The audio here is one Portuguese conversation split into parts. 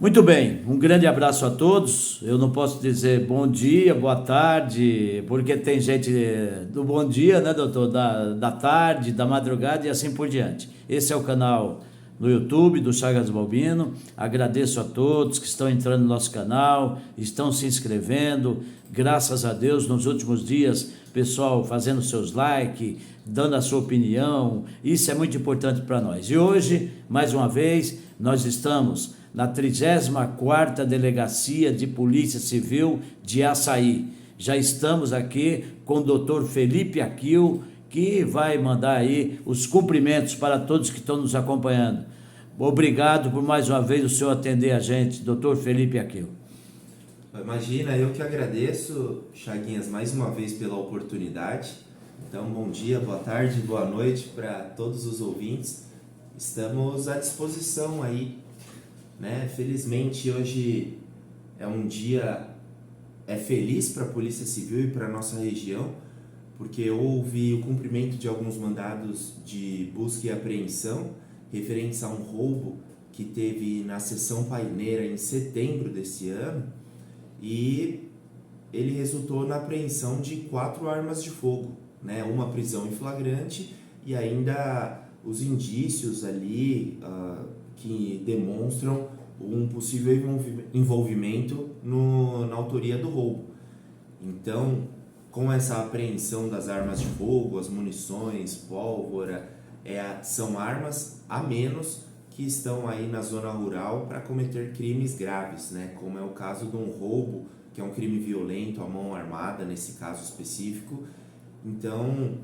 Muito bem, um grande abraço a todos. Eu não posso dizer bom dia, boa tarde, porque tem gente do bom dia, né, doutor? Da tarde, da madrugada e assim por diante. Esse é o canal no YouTube do Chagas Balbino. Agradeço a todos que estão entrando no nosso canal, estão se inscrevendo. Graças a Deus, nos últimos dias, pessoal fazendo seus likes, dando a sua opinião. Isso é muito importante para nós. E hoje, mais uma vez, nós estamos na 34ª Delegacia de Polícia Civil de Açaí. Já estamos aqui com o doutor Felipe Aquil, que vai mandar aí os cumprimentos para todos que estão nos acompanhando. Obrigado por mais uma vez o senhor atender a gente, doutor Felipe Aquil. Imagina, eu que agradeço, Chaguinhas, mais uma vez pela oportunidade. Então, bom dia, boa tarde, boa noite para todos os ouvintes. Estamos à disposição aí, né? Felizmente hoje é um dia feliz para a Polícia Civil e para a nossa região, porque houve o cumprimento de alguns mandados de busca e apreensão referentes a um roubo que teve na Seção Paineira em setembro desse ano, e ele resultou na apreensão de 4 armas de fogo, né? Uma prisão em flagrante e ainda os indícios ali que demonstram um possível envolvimento na autoria do roubo. Então, com essa apreensão das armas de fogo, as munições, pólvora, são armas a menos que estão aí na zona rural para cometer crimes graves, né? Como é o caso de um roubo, que é um crime violento à mão armada, nesse caso específico. Então,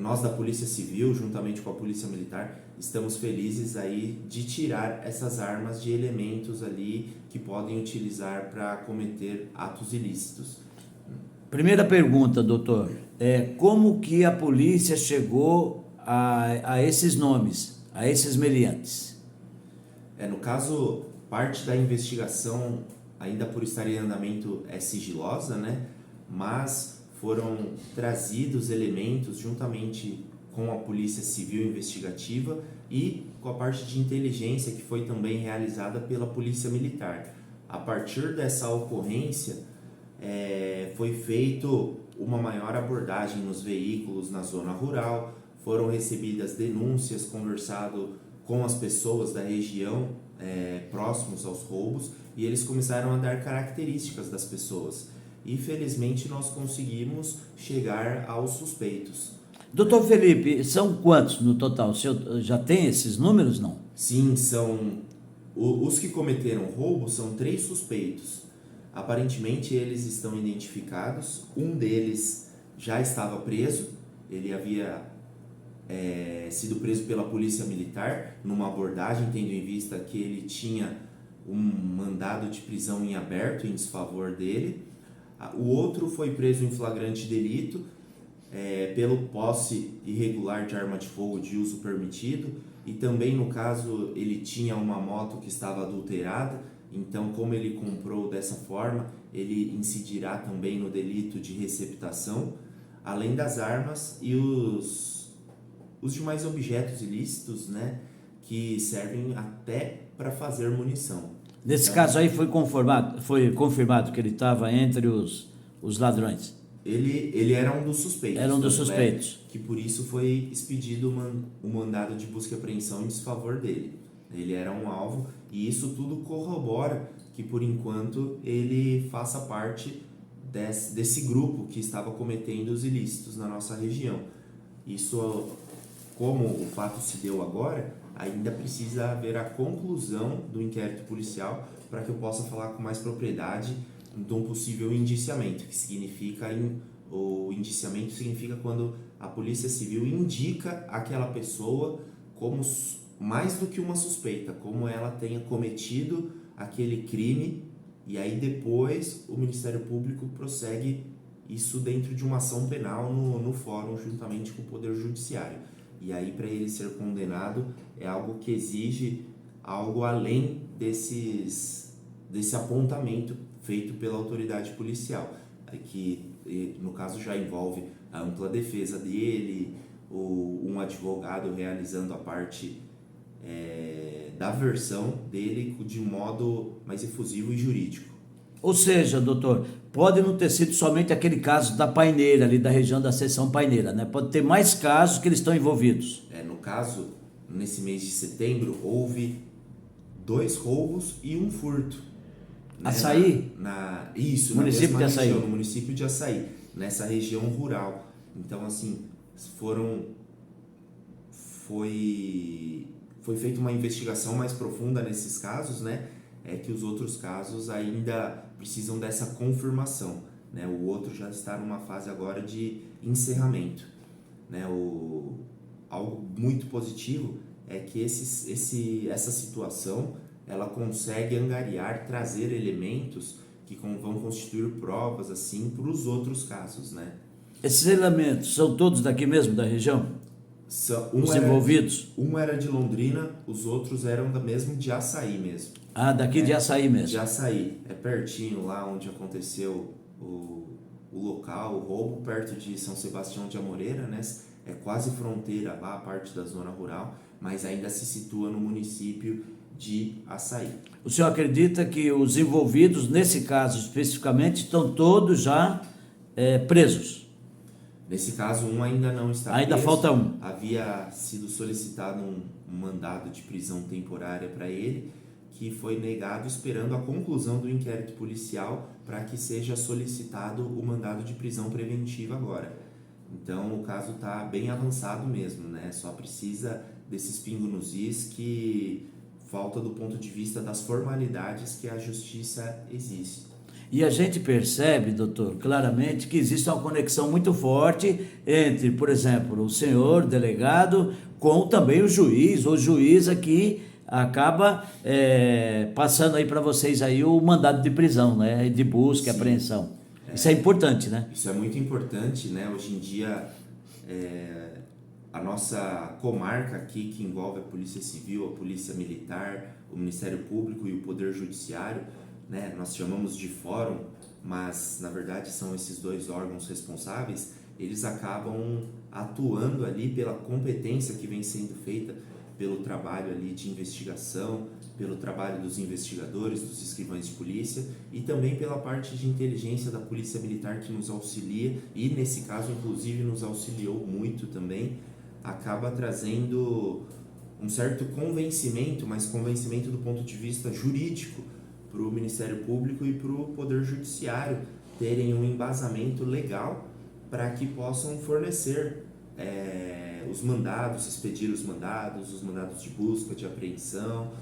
nós da Polícia Civil, juntamente com a Polícia Militar, estamos felizes aí de tirar essas armas de elementos ali que podem utilizar para cometer atos ilícitos. Primeira pergunta, doutor, como que a polícia chegou a esses nomes, a esses meliantes? No caso, parte da investigação, ainda por estar em andamento, é sigilosa, né? Mas foram trazidos elementos juntamente com a Polícia Civil Investigativa e com a parte de inteligência que foi também realizada pela Polícia Militar. A partir dessa ocorrência, foi feito uma maior abordagem nos veículos na zona rural, foram recebidas denúncias, conversado com as pessoas da região próximos aos roubos, e eles começaram a dar características das pessoas. E felizmente nós conseguimos chegar aos suspeitos. Doutor Felipe, são quantos no total? O senhor já tem esses números, não? Sim, os que cometeram roubo são 3 suspeitos. Aparentemente eles estão identificados, um deles já estava preso, ele havia sido preso pela Polícia Militar numa abordagem, tendo em vista que ele tinha um mandado de prisão em aberto em desfavor dele. O outro foi preso em flagrante delito pelo posse irregular de arma de fogo de uso permitido, e também no caso ele tinha uma moto que estava adulterada, então como ele comprou dessa forma, ele incidirá também no delito de receptação, além das armas e os demais objetos ilícitos, né, que servem até para fazer munição. Nesse caso aí foi confirmado que ele estava entre os ladrões. Ele era um dos suspeitos. Era um dos suspeitos. Que por isso foi expedido um mandado de busca e apreensão em desfavor dele. Ele era um alvo, e isso tudo corrobora que por enquanto ele faça parte desse grupo que estava cometendo os ilícitos na nossa região. Isso, como o fato se deu agora, ainda precisa haver a conclusão do inquérito policial para que eu possa falar com mais propriedade de um possível indiciamento, que significa, o indiciamento significa quando a Polícia Civil indica aquela pessoa como mais do que uma suspeita, como ela tenha cometido aquele crime, e aí depois o Ministério Público prossegue isso dentro de uma ação penal no fórum, juntamente com o Poder Judiciário. E aí, para ele ser condenado, é algo que exige algo além desse apontamento feito pela autoridade policial, que no caso já envolve a ampla defesa dele, um advogado realizando a parte da versão dele de modo mais efusivo e jurídico. Ou seja, doutor, pode não ter sido somente aquele caso da Paineira, ali da região da seção Paineira, né? Pode ter mais casos que eles estão envolvidos. No caso, nesse mês de setembro, houve 2 roubos e 1 furto. Né? Açaí? Isso, município na mesma de Açaí. região, no município de Açaí, nessa região rural. Então, assim, foi feita uma investigação mais profunda nesses casos, né? Que os outros casos ainda precisam dessa confirmação, né? O outro já está numa fase agora de encerramento, né? Algo muito positivo é que essa situação ela consegue angariar, trazer elementos que vão constituir provas assim para os outros casos, né? Esses elementos são todos daqui mesmo, da região? Os envolvidos? Um era de Londrina, os outros eram mesmo de Açaí mesmo. Ah, daqui de Açaí mesmo. De Açaí, pertinho lá onde aconteceu o local, o roubo, perto de São Sebastião de Amoreira, né? É quase fronteira lá, a parte da zona rural, mas ainda se situa no município de Açaí. O senhor acredita que os envolvidos, nesse caso especificamente, estão todos já presos? Nesse caso, um ainda não está preso. Ainda falta um. Havia sido solicitado um mandado de prisão temporária para ele, que foi negado esperando a conclusão do inquérito policial para que seja solicitado o mandado de prisão preventiva agora. Então, o caso está bem avançado mesmo, né? Só precisa desses pingos nos is que falta do ponto de vista das formalidades que a justiça exige. E a gente percebe, doutor, claramente que existe uma conexão muito forte entre, por exemplo, o senhor delegado com também o juiz aqui acaba passando aí para vocês aí o mandado de prisão, né, de busca e apreensão. Isso é importante, né? Isso é muito importante, né? Hoje em dia, a nossa comarca aqui, que envolve a Polícia Civil, a Polícia Militar, o Ministério Público e o Poder Judiciário, né? Nós chamamos de fórum, mas na verdade são esses 2 órgãos responsáveis, eles acabam atuando ali pela competência que vem sendo feita, pelo trabalho ali de investigação, pelo trabalho dos investigadores, dos escrivães de polícia e também pela parte de inteligência da Polícia Militar que nos auxilia e nesse caso inclusive nos auxiliou muito também, acaba trazendo um certo convencimento, mas convencimento do ponto de vista jurídico para o Ministério Público e para o Poder Judiciário terem um embasamento legal para que possam fornecer os mandados, expedir os mandados de busca, de apreensão,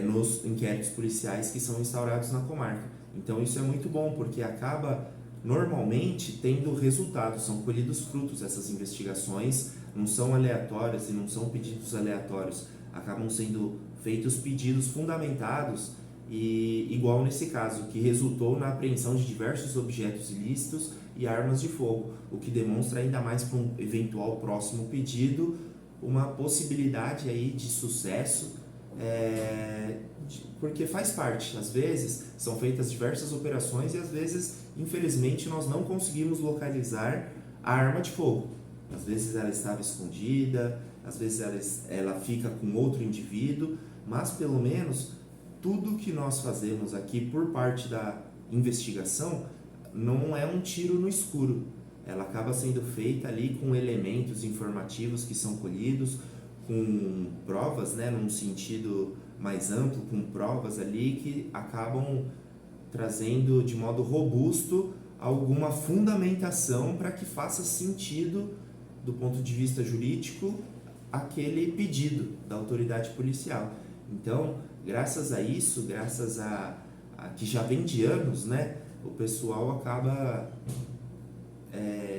nos inquéritos policiais que são instaurados na comarca. Então isso é muito bom, porque acaba normalmente tendo resultados, são colhidos frutos essas investigações, não são aleatórias e não são pedidos aleatórios, acabam sendo feitos pedidos fundamentados e igual nesse caso, que resultou na apreensão de diversos objetos ilícitos e armas de fogo, o que demonstra ainda mais para um eventual próximo pedido uma possibilidade aí de sucesso, porque faz parte, às vezes são feitas diversas operações e às vezes, infelizmente, nós não conseguimos localizar a arma de fogo. Às vezes ela estava escondida, às vezes ela fica com outro indivíduo, mas pelo menos tudo que nós fazemos aqui por parte da investigação não é um tiro no escuro. Ela acaba sendo feita ali com elementos informativos que são colhidos, com provas, né, num sentido mais amplo, com provas ali que acabam trazendo de modo robusto alguma fundamentação para que faça sentido do ponto de vista jurídico aquele pedido da autoridade policial. Então, graças a isso, graças a que já vem de anos, né, o pessoal acaba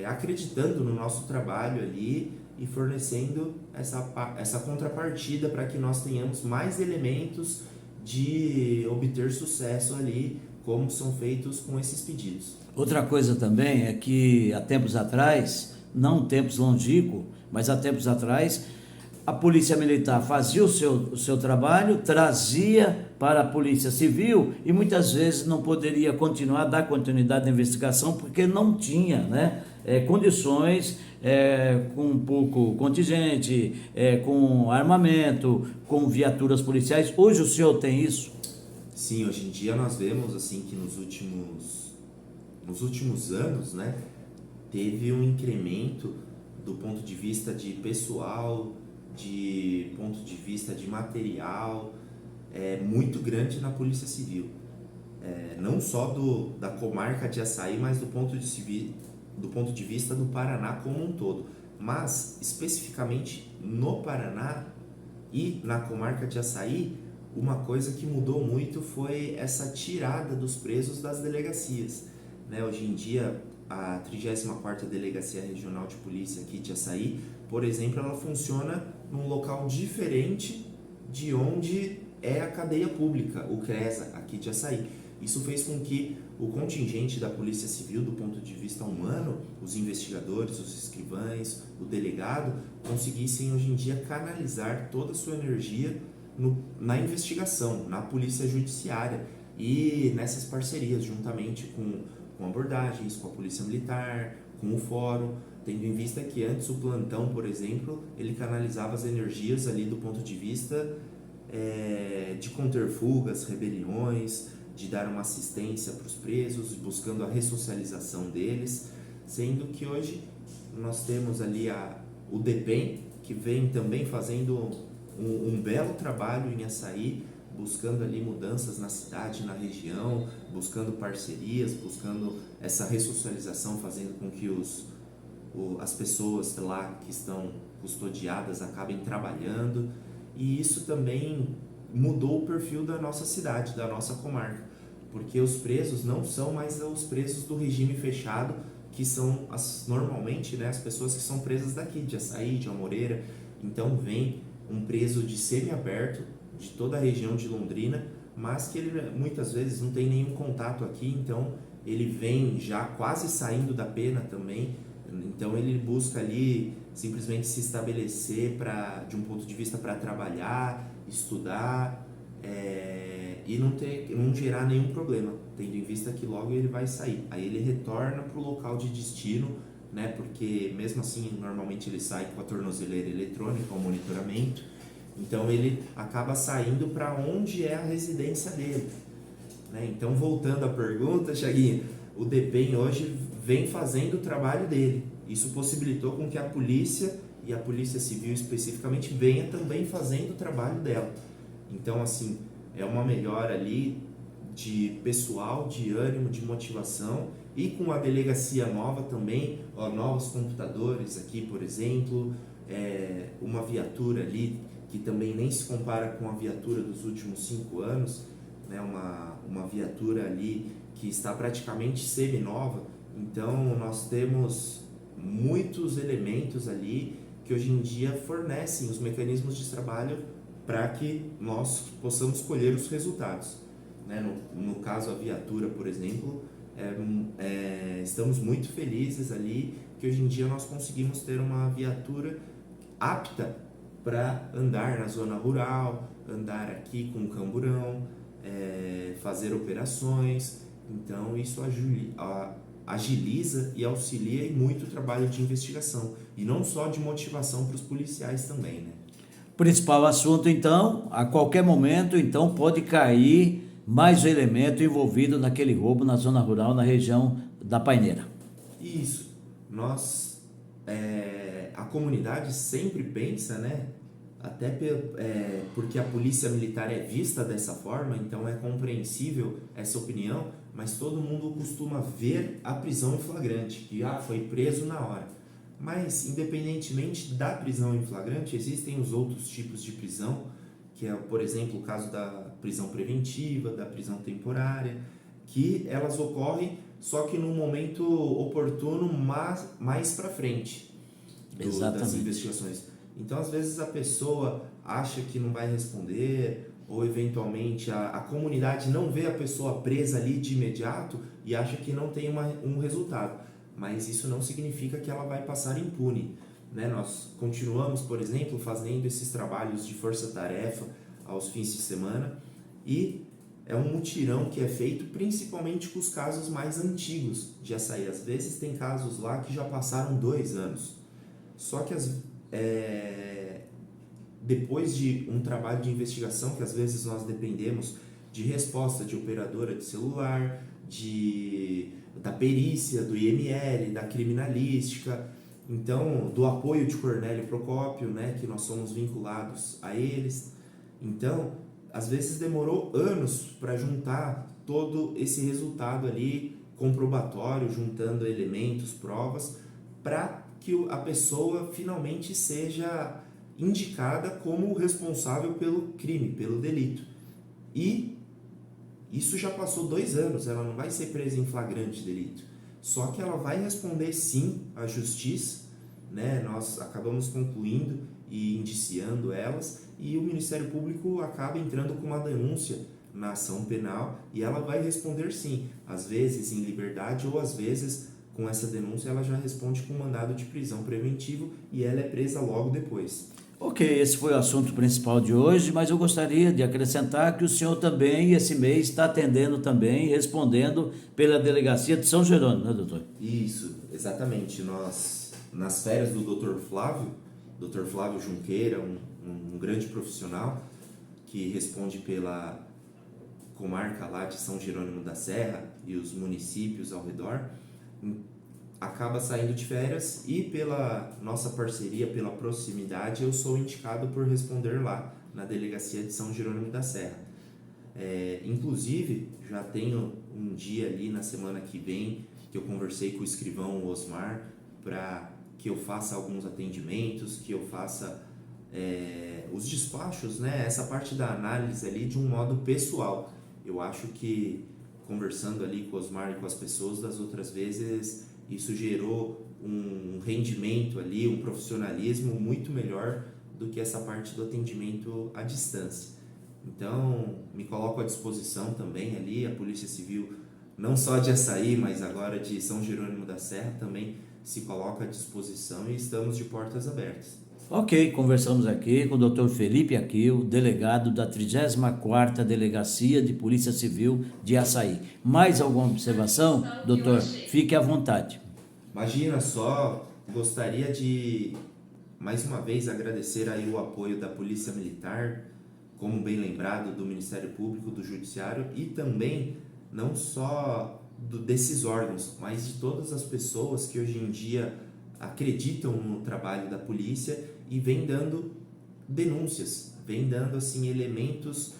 acreditando no nosso trabalho ali e fornecendo essa contrapartida para que nós tenhamos mais elementos de obter sucesso ali, como são feitos com esses pedidos. Outra coisa também é que há tempos atrás, não tempos longínquos, mas há tempos atrás, a Polícia Militar fazia o seu trabalho, trazia para a Polícia Civil e muitas vezes não poderia dar continuidade à investigação porque não tinha, né, condições, com pouco contingente, com armamento, com viaturas policiais. Hoje o senhor tem isso? Sim, hoje em dia nós vemos assim que nos últimos anos, né, teve um incremento do ponto de vista de pessoal, de ponto de vista de material, muito grande na Polícia Civil. Não só da comarca de Açaí, mas do ponto de vista do Paraná como um todo. Mas, especificamente no Paraná e na comarca de Açaí, uma coisa que mudou muito foi essa tirada dos presos das delegacias. Né? Hoje em dia, a 34ª Delegacia Regional de Polícia aqui de Açaí, por exemplo, ela funciona num local diferente de onde é a cadeia pública, o CRESA, aqui de Açaí. Isso fez com que o contingente da Polícia Civil, do ponto de vista humano, os investigadores, os escrivães, o delegado, conseguissem hoje em dia canalizar toda a sua energia na investigação, na polícia judiciária e nessas parcerias, juntamente com abordagens, com a polícia militar, com o fórum, tendo em vista que antes o plantão, por exemplo, ele canalizava as energias ali do ponto de vista de conter fugas, rebeliões, de dar uma assistência para os presos, buscando a ressocialização deles, sendo que hoje nós temos ali o DEPEN, que vem também fazendo um belo trabalho em Açaí, buscando ali mudanças na cidade, na região, buscando parcerias, buscando essa ressocialização, fazendo com que as pessoas lá que estão custodiadas acabem trabalhando, e isso também mudou o perfil da nossa cidade, da nossa comarca, porque os presos não são mais os presos do regime fechado, que são normalmente, né, as pessoas que são presas daqui, de Açaí, de Amoreira. Então vem um preso de semiaberto, de toda a região de Londrina, mas que ele muitas vezes não tem nenhum contato aqui, então ele vem já quase saindo da pena também, então ele busca ali simplesmente se estabelecer de um ponto de vista para trabalhar, estudar, e não gerar nenhum problema, tendo em vista que logo ele vai sair. Aí ele retorna para o local de destino, né, porque mesmo assim normalmente ele sai com a tornozeleira eletrônica, o monitoramento, então ele acaba saindo para onde é a residência dele. Né? Então, voltando à pergunta, Chaguinha, o DEPEN hoje vem fazendo o trabalho dele. Isso possibilitou com que a polícia, e a Polícia Civil especificamente, venha também fazendo o trabalho dela. Então, assim, é uma melhora ali de pessoal, de ânimo, de motivação, e com a delegacia nova também, novos computadores aqui, por exemplo, uma viatura ali que também nem se compara com a viatura dos últimos 5 anos, né? Uma viatura ali que está praticamente semi-nova. Então nós temos muitos elementos ali que hoje em dia fornecem os mecanismos de trabalho para que nós possamos colher os resultados. Né? No caso a viatura, por exemplo, estamos muito felizes ali que hoje em dia nós conseguimos ter uma viatura apta para andar na zona rural, andar aqui com o camburão, fazer operações. Então isso agiliza e auxilia em muito o trabalho de investigação, e não só de motivação para os policiais também, né? Principal assunto, então, a qualquer momento, então, pode cair mais um elemento envolvido naquele roubo na zona rural, na região da Paineira. Isso. A comunidade sempre pensa, né? Até porque a polícia militar é vista dessa forma, então é compreensível essa opinião, mas todo mundo costuma ver a prisão em flagrante, que foi preso na hora. Mas, independentemente da prisão em flagrante, existem os outros tipos de prisão, que é, por exemplo, o caso da prisão preventiva, da prisão temporária, que elas ocorrem só que num momento oportuno, mais para frente das investigações. Então, às vezes a pessoa acha que não vai responder, ou eventualmente a comunidade não vê a pessoa presa ali de imediato e acha que não tem um resultado. Mas isso não significa que ela vai passar impune. Né? Nós continuamos, por exemplo, fazendo esses trabalhos de força-tarefa aos fins de semana, e é um mutirão que é feito principalmente com os casos mais antigos de açaí. Às vezes tem casos lá que já passaram 2 anos. Só que depois de um trabalho de investigação, que às vezes nós dependemos de resposta de operadora de celular, da perícia, do IML, da criminalística, então do apoio de Cornélio Procópio, né, que nós somos vinculados a eles. Então, às vezes demorou anos para juntar todo esse resultado ali comprobatório, juntando elementos, provas, para que a pessoa finalmente seja indicada como responsável pelo crime, pelo delito. E isso já passou 2 anos, ela não vai ser presa em flagrante delito. Só que ela vai responder sim à justiça, né? Nós acabamos concluindo e indiciando elas, e o Ministério Público acaba entrando com uma denúncia na ação penal e ela vai responder sim, às vezes em liberdade ou às vezes com essa denúncia ela já responde com mandado de prisão preventivo e ela é presa logo depois. Ok, esse foi o assunto principal de hoje, mas eu gostaria de acrescentar que o senhor também, esse mês, está atendendo também, respondendo pela Delegacia de São Jerônimo, né, doutor? Isso, exatamente. Nós, nas férias do Dr. Flávio Junqueira, um grande profissional que responde pela comarca lá de São Jerônimo da Serra e os municípios ao redor, acaba saindo de férias e pela nossa parceria, pela proximidade, eu sou indicado por responder lá na Delegacia de São Jerônimo da Serra. Inclusive, já tenho um dia ali na semana que vem que eu conversei com o escrivão Osmar para que eu faça alguns atendimentos, que eu faça os despachos, né? Essa parte da análise ali de um modo pessoal. Eu acho que conversando ali com o Osmar e com as pessoas das outras vezes, isso gerou um rendimento ali, um profissionalismo muito melhor do que essa parte do atendimento à distância. Então, me coloco à disposição também ali, a Polícia Civil, não só de Açaí, mas agora de São Jerônimo da Serra, também se coloca à disposição e estamos de portas abertas. Ok, conversamos aqui com o Dr. Felipe Aquil, delegado da 34ª Delegacia de Polícia Civil de Açaí. Mais alguma observação, doutor? Fique à vontade. Imagina só, gostaria de mais uma vez agradecer aí o apoio da Polícia Militar, como bem lembrado, do Ministério Público, do Judiciário e também não só desses órgãos, mas de todas as pessoas que hoje em dia acreditam no trabalho da polícia e vem dando denúncias, vem dando assim elementos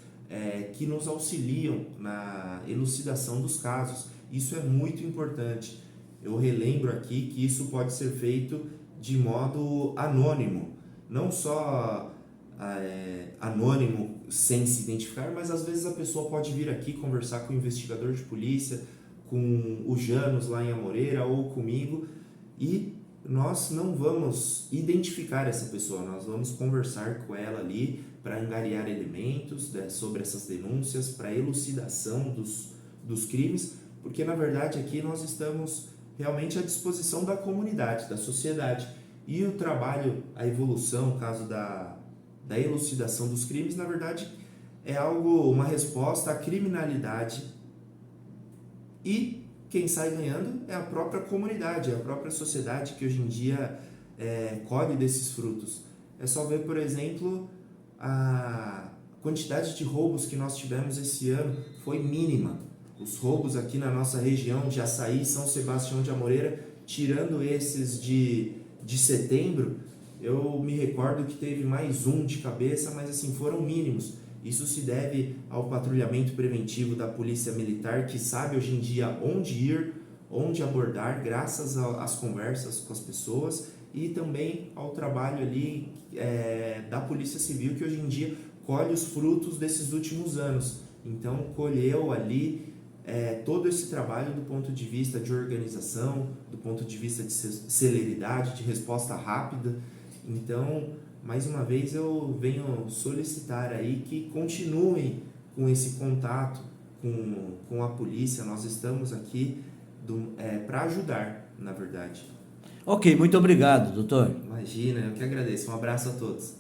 que nos auxiliam na elucidação dos casos. Isso é muito importante. Eu relembro aqui que isso pode ser feito de modo anônimo, não só anônimo sem se identificar, mas às vezes a pessoa pode vir aqui conversar com o investigador de polícia, com o Janos lá em Amoreira ou comigo, e nós não vamos identificar essa pessoa, nós vamos conversar com ela ali para angariar elementos sobre essas denúncias, para elucidação dos crimes, porque na verdade aqui nós estamos realmente à disposição da comunidade, da sociedade, e o trabalho, a evolução, o caso da elucidação dos crimes, na verdade é uma resposta à criminalidade, e quem sai ganhando é a própria comunidade, é a própria sociedade que hoje em dia colhe desses frutos. É só ver, por exemplo, a quantidade de roubos que nós tivemos esse ano foi mínima. Os roubos aqui na nossa região de Açaí, São Sebastião de Amoreira, tirando esses de setembro, eu me recordo que teve mais um de cabeça, mas assim, foram mínimos. Isso se deve ao patrulhamento preventivo da Polícia Militar, que sabe hoje em dia onde ir, onde abordar, graças às conversas com as pessoas, e também ao trabalho ali da Polícia Civil, que hoje em dia colhe os frutos desses últimos anos. Então, colheu ali todo esse trabalho do ponto de vista de organização, do ponto de vista de celeridade, de resposta rápida. Então, mais uma vez eu venho solicitar aí que continuem com esse contato com a polícia. Nós estamos aqui para ajudar, na verdade. Ok, muito obrigado, doutor. Imagina, eu que agradeço. Um abraço a todos.